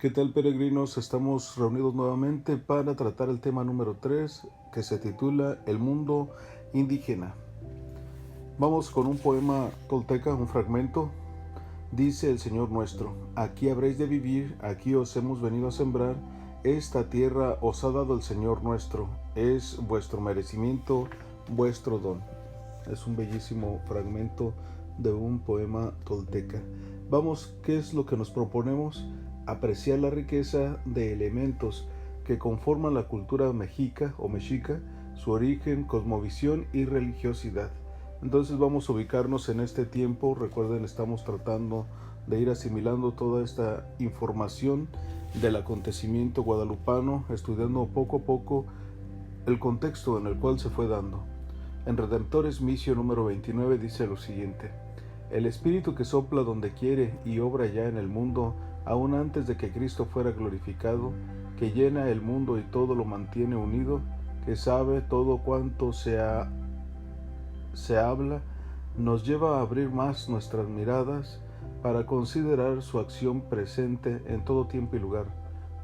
¿Qué tal, peregrinos? Estamos reunidos nuevamente para tratar el tema número 3, que se titula El mundo indígena. Vamos con un poema tolteca, un fragmento. Dice el Señor nuestro: aquí habréis de vivir, aquí os hemos venido a sembrar, esta tierra os ha dado el Señor nuestro, es vuestro merecimiento, vuestro don. Es un bellísimo fragmento de un poema tolteca. Vamos, ¿qué es lo que nos proponemos? Apreciar la riqueza de elementos que conforman la cultura mexica o mexica, su origen, cosmovisión y religiosidad. Entonces vamos a ubicarnos en este tiempo. Recuerden, estamos tratando de ir asimilando toda esta información del acontecimiento guadalupano, estudiando poco a poco el contexto en el cual se fue dando. En Redemptores Missio número 29 dice lo siguiente: el Espíritu que sopla donde quiere y obra ya en el mundo, aún antes de que Cristo fuera glorificado, que llena el mundo y todo lo mantiene unido, que sabe todo cuanto se habla, nos lleva a abrir más nuestras miradas para considerar su acción presente en todo tiempo y lugar.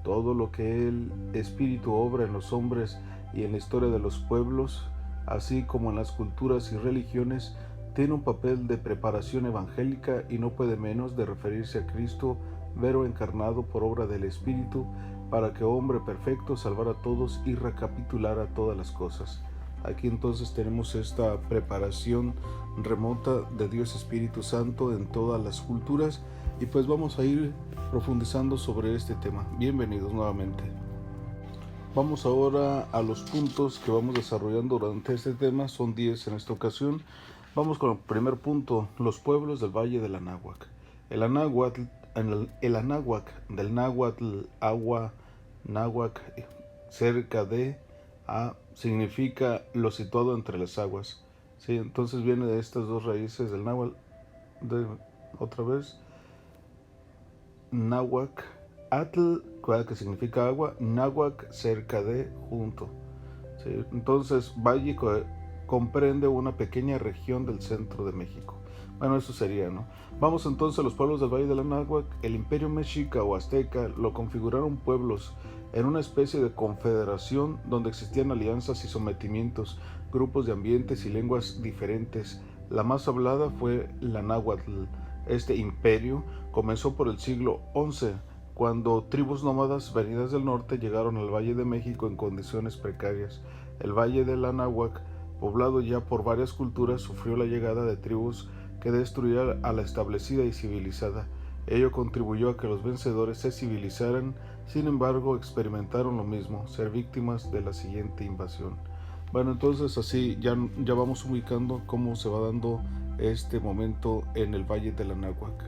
Todo lo que el Espíritu obra en los hombres y en la historia de los pueblos, así como en las culturas y religiones, tiene un papel de preparación evangélica y no puede menos de referirse a Cristo, Verbo encarnado por obra del Espíritu, para que hombre perfecto salvara a todos y recapitulara todas las cosas. Aquí entonces tenemos esta preparación remota de Dios Espíritu Santo en todas las culturas, y pues vamos a ir profundizando sobre este tema. Bienvenidos nuevamente. Vamos ahora a los puntos que vamos desarrollando durante este tema. Son 10 en esta ocasión. Vamos con el primer punto: los pueblos del Valle del Anáhuac. El Anáhuac, el Anáhuac del náhuatl, agua, náhuac, cerca de, significa lo situado entre las aguas. ¿Sí? Entonces viene de estas dos raíces del náhuatl, otra vez, náhuac, atl, que significa agua, náhuac, cerca de, junto. ¿Sí? Entonces, valle comprende una pequeña región del centro de México. Bueno, eso sería, ¿no? Vamos entonces a los pueblos del Valle del Anáhuac. El imperio mexica o azteca lo configuraron pueblos en una especie de confederación donde existían alianzas y sometimientos, grupos de ambientes y lenguas diferentes. La más hablada fue la náhuatl. Este imperio comenzó por el siglo XI, cuando tribus nómadas venidas del norte llegaron al Valle de México en condiciones precarias. El Valle del Anáhuac, poblado ya por varias culturas, sufrió la llegada de tribus que destruyeran a la establecida y civilizada. Ello contribuyó a que los vencedores se civilizaran. Sin embargo, experimentaron lo mismo, ser víctimas de la siguiente invasión. Bueno, entonces así ya vamos ubicando cómo se va dando este momento en el Valle del Anáhuac.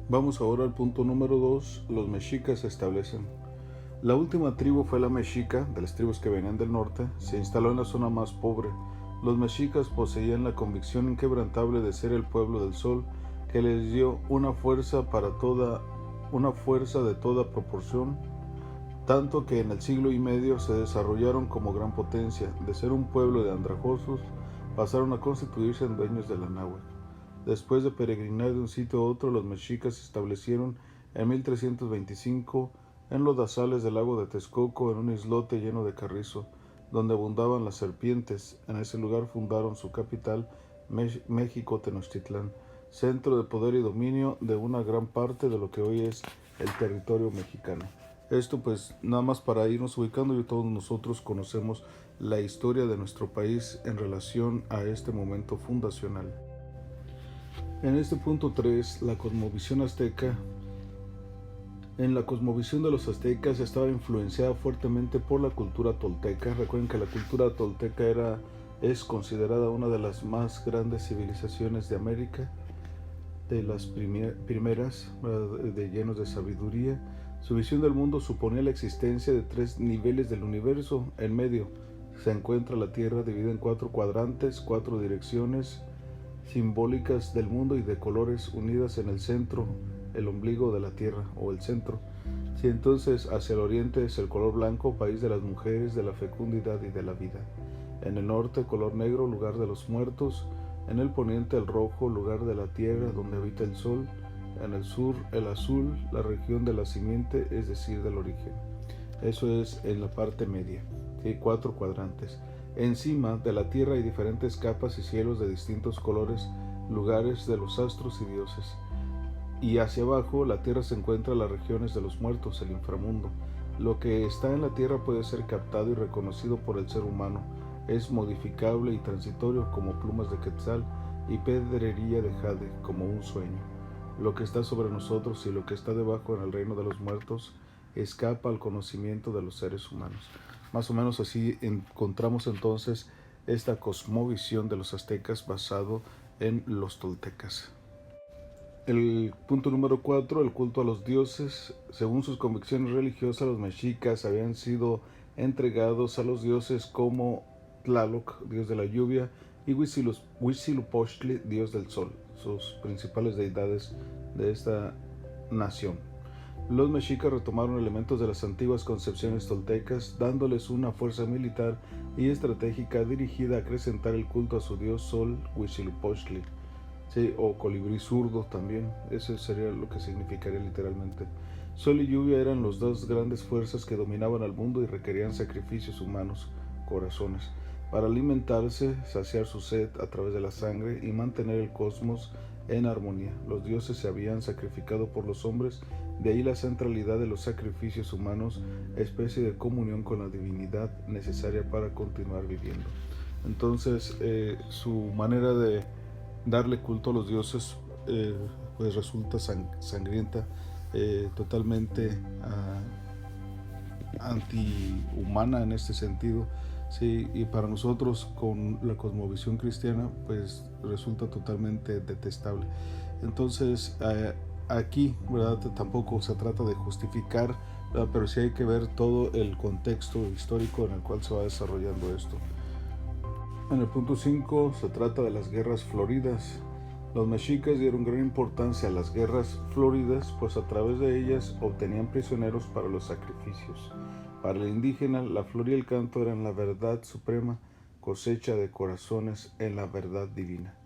Vamos ahora al punto número 2. Los mexicas se establecen. La última tribu fue la mexica, de las tribus que venían del norte. Se instaló en la zona más pobre. Los mexicas poseían la convicción inquebrantable de ser el pueblo del sol, que les dio una fuerza de toda proporción, tanto que en el siglo y medio se desarrollaron como gran potencia. De ser un pueblo de andrajosos, pasaron a constituirse en dueños de la náhuatl. Después de peregrinar de un sitio a otro, los mexicas se establecieron en 1325 en los lodazales del lago de Texcoco, en un islote lleno de carrizo, donde abundaban las serpientes. En ese lugar fundaron su capital, México Tenochtitlán, centro de poder y dominio de una gran parte de lo que hoy es el territorio mexicano. Esto pues nada más para irnos ubicando, y todos nosotros conocemos la historia de nuestro país en relación a este momento fundacional. En este punto 3, la cosmovisión azteca. En la cosmovisión de los aztecas estaba influenciada fuertemente por la cultura tolteca. Recuerden que la cultura tolteca es considerada una de las más grandes civilizaciones de América, de las primeras, de llenos de sabiduría. Su visión del mundo suponía la existencia de 3 niveles del universo. En medio se encuentra la Tierra, dividida en 4 cuadrantes, 4 direcciones simbólicas del mundo y de colores unidas en el centro, el ombligo de la Tierra o el centro. Si entonces hacia el oriente es el color blanco, país de las mujeres, de la fecundidad y de la vida. En el norte, color negro, lugar de los muertos. En el poniente, el rojo, lugar de la tierra, donde habita el sol. En el sur, el azul, la región de la simiente, es decir, del origen. Eso es en la parte media. ¿Sí? 4 cuadrantes. Encima de la tierra hay diferentes capas y cielos de distintos colores, lugares de los astros y dioses. Y hacia abajo la tierra se encuentra las regiones de los muertos, el inframundo. Lo que está en la tierra puede ser captado y reconocido por el ser humano. Es modificable y transitorio como plumas de quetzal y pedrería de jade como un sueño. Lo que está sobre nosotros y lo que está debajo en el reino de los muertos escapa al conocimiento de los seres humanos. Más o menos así encontramos entonces esta cosmovisión de los aztecas basado en los toltecas. El punto número 4, el culto a los dioses. Según sus convicciones religiosas, los mexicas habían sido entregados a los dioses como Tlaloc, dios de la lluvia, y Huitzilopochtli, dios del sol, sus principales deidades de esta nación. Los mexicas retomaron elementos de las antiguas concepciones toltecas, dándoles una fuerza militar y estratégica dirigida a acrecentar el culto a su dios sol, Huitzilopochtli. Sí, o colibrí zurdo también, eso sería lo que significaría literalmente. Sol y lluvia eran las dos grandes fuerzas que dominaban al mundo y requerían sacrificios humanos, corazones, para alimentarse, saciar su sed a través de la sangre y mantener el cosmos en armonía. Los dioses se habían sacrificado por los hombres, de ahí la centralidad de los sacrificios humanos, especie de comunión con la divinidad necesaria para continuar viviendo. Entonces, su manera de darle culto a los dioses pues resulta sangrienta, totalmente antihumana en este sentido, sí, y para nosotros con la cosmovisión cristiana pues resulta totalmente detestable. Entonces aquí, ¿verdad? Tampoco se trata de justificar, ¿verdad? Pero sí hay que ver todo el contexto histórico en el cual se va desarrollando esto. En el punto 5 se trata de las guerras floridas. Los mexicas dieron gran importancia a las guerras floridas, pues a través de ellas obtenían prisioneros para los sacrificios. Para el indígena, la flor y el canto eran la verdad suprema, cosecha de corazones en la verdad divina.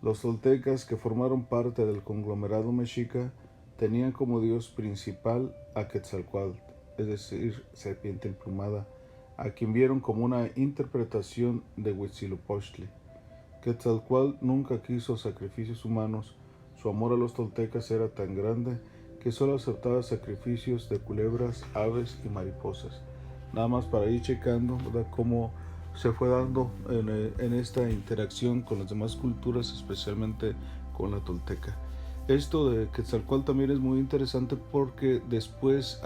Los toltecas, que formaron parte del conglomerado mexica, tenían como dios principal a Quetzalcóatl, es decir, serpiente emplumada, a quien vieron como una interpretación de Huitzilopochtli. Quetzalcóatl nunca quiso sacrificios humanos. Su amor a los toltecas era tan grande que solo aceptaba sacrificios de culebras, aves y mariposas. Nada más para ir checando, ¿verdad?, cómo se fue dando en esta interacción con las demás culturas, especialmente con la tolteca. Esto de Quetzalcóatl también es muy interesante porque después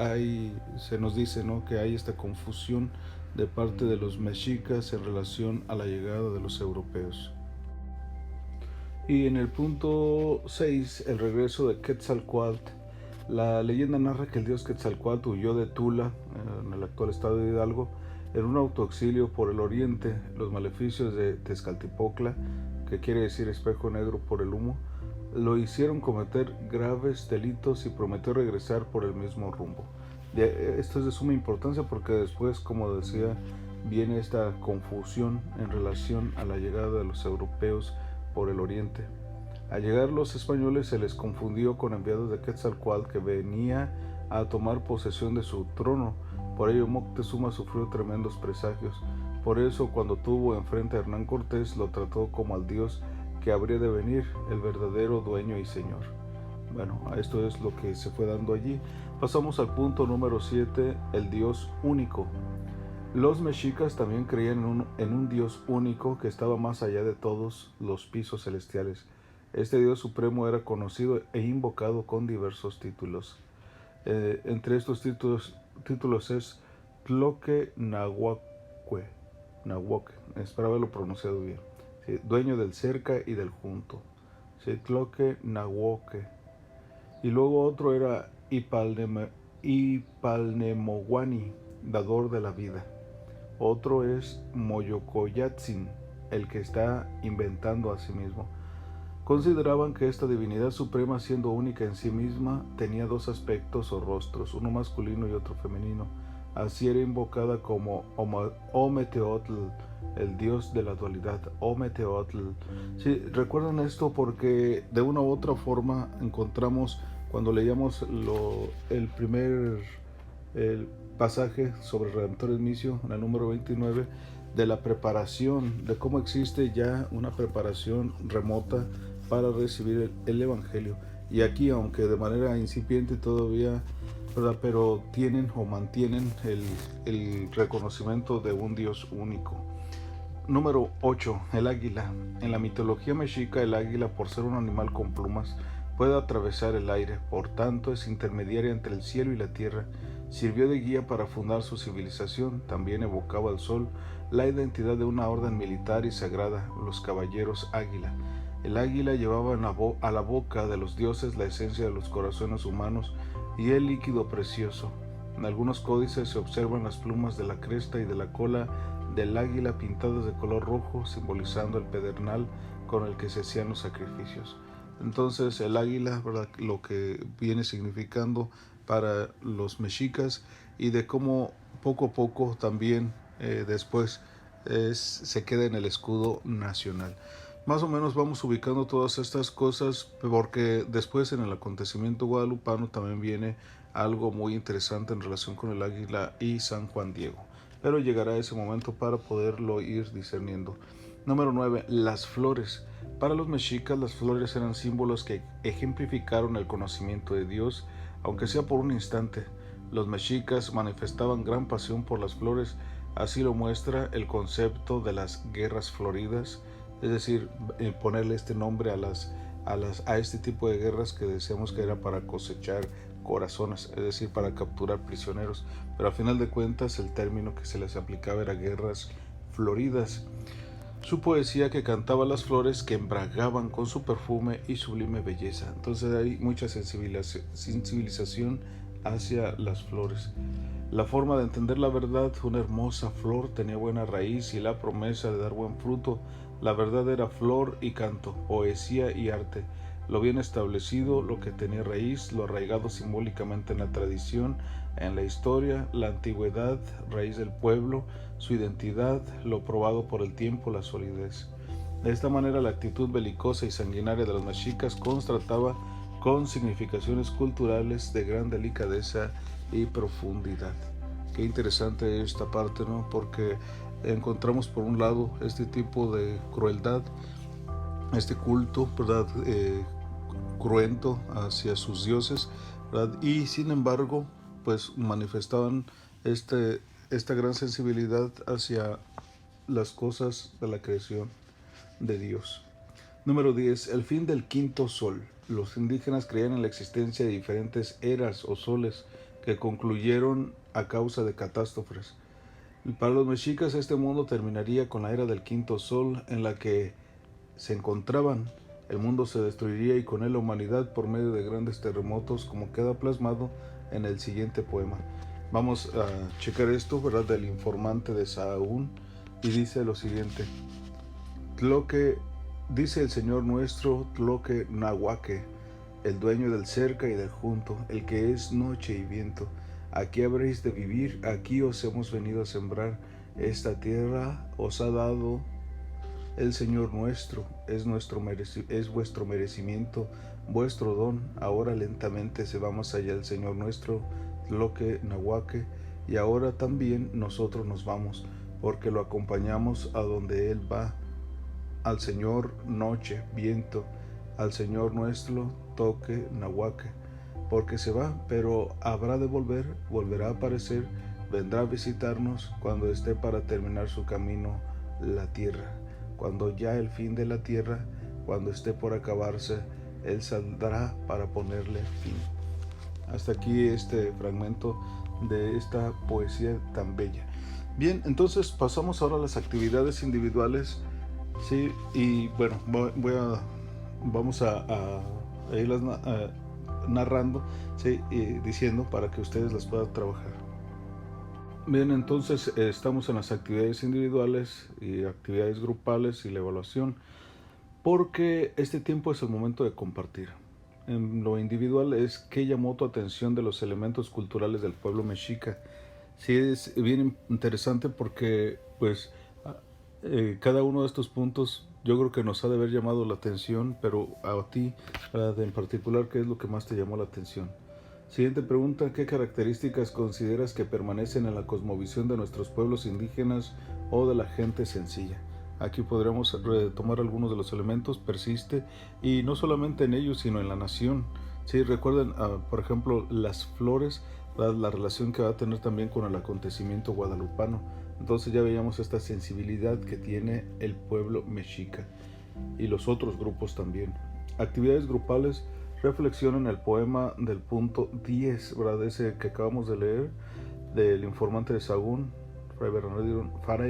se nos dice, ¿no?, que hay esta confusión de parte de los mexicas en relación a la llegada de los europeos. Y en el punto 6, el regreso de Quetzalcóatl. La leyenda narra que el dios Quetzalcóatl huyó de Tula, en el actual estado de Hidalgo, en un autoexilio por el oriente. Los maleficios de Tezcatlipoca, que quiere decir espejo negro por el humo, lo hicieron cometer graves delitos y prometió regresar por el mismo rumbo. Esto es de suma importancia porque después, como decía, viene esta confusión en relación a la llegada de los europeos por el oriente. Al llegar los españoles se les confundió con enviados de Quetzalcóatl que venía a tomar posesión de su trono. Por ello Moctezuma sufrió tremendos presagios. Por eso, cuando tuvo enfrente a Hernán Cortés, lo trató como al dios que habría de venir, el verdadero dueño y señor. Bueno, esto es lo que se fue dando allí. Pasamos al punto número 7, el dios único. Los mexicas también creían en un dios único que estaba más allá de todos los pisos celestiales. Este dios supremo era conocido e invocado con diversos títulos. Entre estos títulos es Tloque Nahuaque, espero haberlo pronunciado bien, ¿sí?, dueño del cerca y del junto, ¿sí?, Tloque Nahuaque. Y luego otro era Ipalnemohuani, dador de la vida. Otro es Moyocoyatzin, el que está inventando a sí mismo. Consideraban que esta divinidad suprema, siendo única en sí misma, tenía dos aspectos o rostros, uno masculino y otro femenino. Así era invocada como Ometeotl, el dios de la dualidad, Ometeotl. Sí, recuerden esto porque de una u otra forma encontramos, cuando leíamos el pasaje sobre Redemptoris Missio, en el número 29, de la preparación, de cómo existe ya una preparación remota para recibir el Evangelio. Y aquí, aunque de manera incipiente todavía, ¿verdad?, pero tienen o mantienen el reconocimiento de un Dios único. Número 8. El águila. En la mitología mexica, el águila, por ser un animal con plumas, puede atravesar el aire, por tanto es intermediaria entre el cielo y la tierra. Sirvió de guía para fundar su civilización, también evocaba al sol, la identidad de una orden militar y sagrada, los caballeros águila. El águila llevaba a la boca de los dioses la esencia de los corazones humanos y el líquido precioso. En algunos códices se observan las plumas de la cresta y de la cola del águila pintadas de color rojo, simbolizando el pedernal con el que se hacían los sacrificios. Entonces el águila, ¿verdad?, lo que viene significando para los mexicas, y de cómo poco a poco también después se queda en el escudo nacional. Más o menos vamos ubicando todas estas cosas porque después en el acontecimiento guadalupano también viene algo muy interesante en relación con el águila y San Juan Diego. Pero llegará ese momento para poderlo ir discerniendo. Número 9. Las flores. Para los mexicas las flores eran símbolos que ejemplificaron el conocimiento de Dios, aunque sea por un instante. Los mexicas manifestaban gran pasión por las flores, así lo muestra el concepto de las guerras floridas, es decir, ponerle este nombre a este tipo de guerras que decíamos que era para cosechar corazones, es decir, para capturar prisioneros, pero a final de cuentas el término que se les aplicaba era guerras floridas. Su poesía que cantaba las flores que embragaban con su perfume y sublime belleza. Entonces hay mucha sensibilización hacia las flores. La forma de entender la verdad: una hermosa flor tenía buena raíz y la promesa de dar buen fruto. La verdad era flor y canto, poesía y arte. Lo bien establecido, lo que tenía raíz, lo arraigado simbólicamente en la tradición, en la historia, la antigüedad, raíz del pueblo, su identidad, lo probado por el tiempo, la solidez. De esta manera la actitud belicosa y sanguinaria de los mexicas contrastaba con significaciones culturales de gran delicadeza y profundidad. Qué interesante esta parte, ¿no? Porque encontramos por un lado este tipo de crueldad, este culto, ¿verdad?, cruento hacia sus dioses, ¿verdad?, y sin embargo pues manifestaban esta gran sensibilidad hacia las cosas de la creación de Dios. Número 10. El fin del quinto sol. Los indígenas creían en la existencia de diferentes eras o soles que concluyeron a causa de catástrofes. Para los mexicas este mundo terminaría con la era del quinto sol en la que se encontraban. El mundo se destruiría y con él la humanidad por medio de grandes terremotos, como queda plasmado en el siguiente poema. Vamos a checar esto, ¿verdad?, del informante de Sahagún, y dice lo siguiente: Tloque, dice el Señor nuestro, Tloque Nahuaque, el dueño del cerca y del junto, el que es noche y viento. Aquí habréis de vivir, aquí os hemos venido a sembrar, esta tierra os ha dado el Señor nuestro, es vuestro merecimiento, vuestro don. Ahora lentamente se va más allá el Señor nuestro, Tloque Nahuaque, y ahora también nosotros nos vamos, porque lo acompañamos a donde Él va, al Señor noche, viento, al Señor nuestro, Toque Nahuaque, porque se va, pero habrá de volver, volverá a aparecer, vendrá a visitarnos cuando esté para terminar su camino la tierra. Cuando ya el fin de la tierra, cuando esté por acabarse, Él saldrá para ponerle fin. Hasta aquí este fragmento de esta poesía tan bella. Bien, entonces pasamos ahora a las actividades individuales, ¿sí? Y bueno, vamos a irlas narrando, ¿sí?, diciendo para que ustedes las puedan trabajar. Bien, entonces estamos en las actividades individuales y actividades grupales y la evaluación, porque este tiempo es el momento de compartir. En lo individual es qué llamó tu atención de los elementos culturales del pueblo mexica. Sí, es bien interesante porque pues cada uno de estos puntos yo creo que nos ha de haber llamado la atención, pero a ti, ¿verdad? En particular, ¿qué es lo que más te llamó la atención? Siguiente pregunta, ¿qué características consideras que permanecen en la cosmovisión de nuestros pueblos indígenas o de la gente sencilla? Aquí podríamos retomar algunos de los elementos, persiste, y no solamente en ellos, sino en la nación. Sí, recuerden, por ejemplo, las flores, la relación que va a tener también con el acontecimiento guadalupano. Entonces ya veíamos esta sensibilidad que tiene el pueblo mexica y los otros grupos también. Actividades grupales, reflexionen el poema del punto 10, ¿verdad? Ese que acabamos de leer, del informante de Sagún, Fray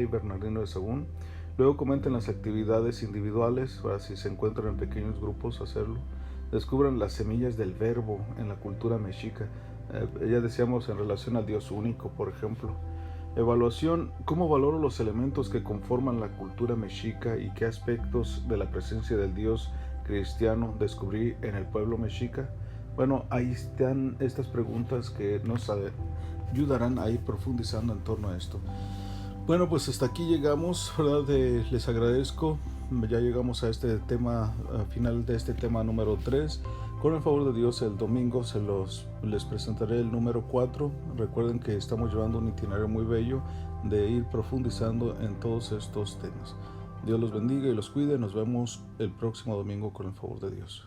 Bernardino de Sagún. Luego comenten las actividades individuales, ¿verdad? Si se encuentran en pequeños grupos, hacerlo. Descubran las semillas del verbo en la cultura mexica. Ya decíamos en relación al Dios único, por ejemplo. Evaluación, ¿cómo valoro los elementos que conforman la cultura mexica y qué aspectos de la presencia del Dios cristiano descubrí en el pueblo mexica? Bueno, ahí están estas preguntas que nos ayudarán a ir profundizando en torno a esto. Bueno, pues hasta aquí llegamos, ¿verdad? Les agradezco. Ya llegamos a este tema, al final de este tema número 3. Con el favor de Dios, el domingo les presentaré el número 4. Recuerden que estamos llevando un itinerario muy bello de ir profundizando en todos estos temas. Dios los bendiga y los cuide. Nos vemos el próximo domingo con el favor de Dios.